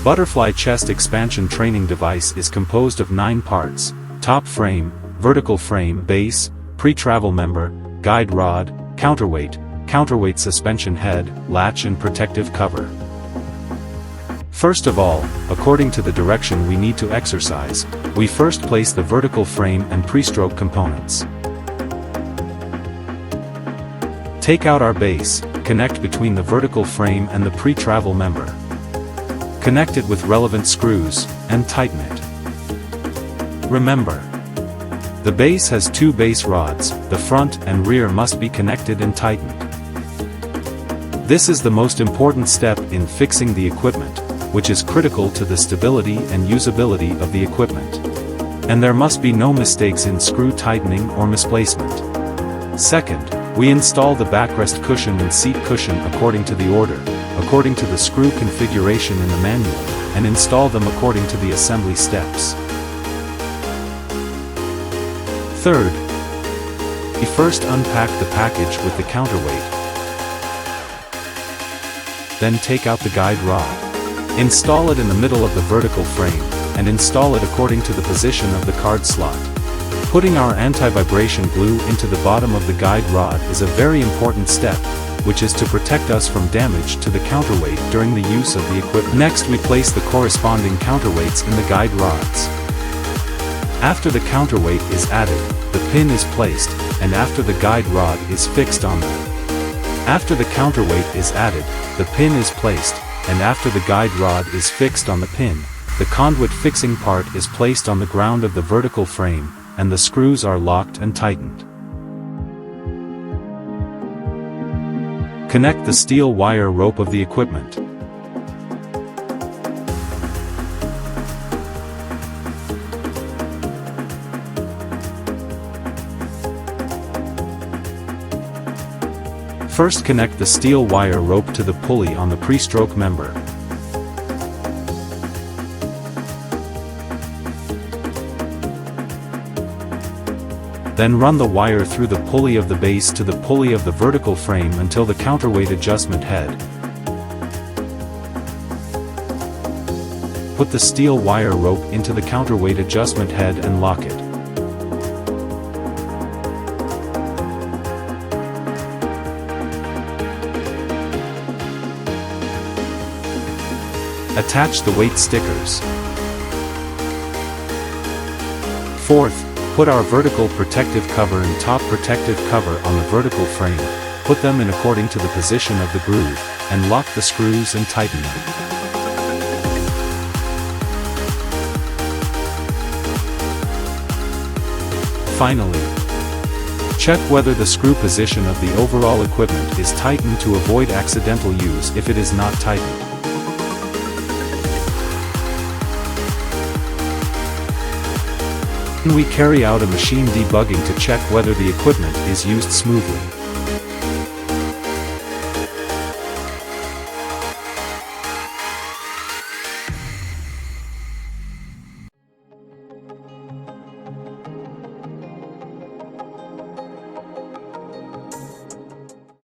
butterfly chest expansion training device is composed of 9 parts: top frame, vertical frame base, pre-travel member, guide rod, counterweight suspension head, latch and protective cover. First of all, according to the direction we need to exercise, we first place the vertical frame and pre-stroke components. Take out our base, connect between the vertical frame and the pre-travel member. Connect it with relevant screws, and tighten it. Remember, the base has 2 base rods, the front and rear must be connected and tightened. This is the most important step in fixing the equipment, which is critical to the stability and usability of the equipment. And there must be no mistakes in screw tightening or misplacement. Second, we install the backrest cushion and seat cushion according to the order, according to the screw configuration in the manual, and install them according to the assembly steps. Third, we first unpack the package with the counterweight. Then take out the guide rod. Install it in the middle of the vertical frame, and install it according to the position of the card slot. Putting our anti-vibration glue into the bottom of the guide rod is a very important step, which is to protect us from damage to the counterweight during the use of the equipment. Next we place the corresponding counterweights in the guide rods. After the counterweight is added, the pin is placed, and after the guide rod is fixed on them. After the counterweight is added, the pin is placed, and after the guide rod is fixed on the pin, the conduit fixing part is placed on the ground of the vertical frame, and the screws are locked and tightened. Connect the steel wire rope of the equipment. First connect the steel wire rope to the pulley on the pre-stroke member. Then run the wire through the pulley of the base to the pulley of the vertical frame until the counterweight adjustment head. Put the steel wire rope into the counterweight adjustment head and lock it. Attach the weight stickers. Fourth, put our vertical protective cover and top protective cover on the vertical frame, put them in according to the position of the groove, and lock the screws and tighten them. Finally, check whether the screw position of the overall equipment is tightened to avoid accidental use if it is not tightened. We carry out a machine debugging to check whether the equipment is used smoothly.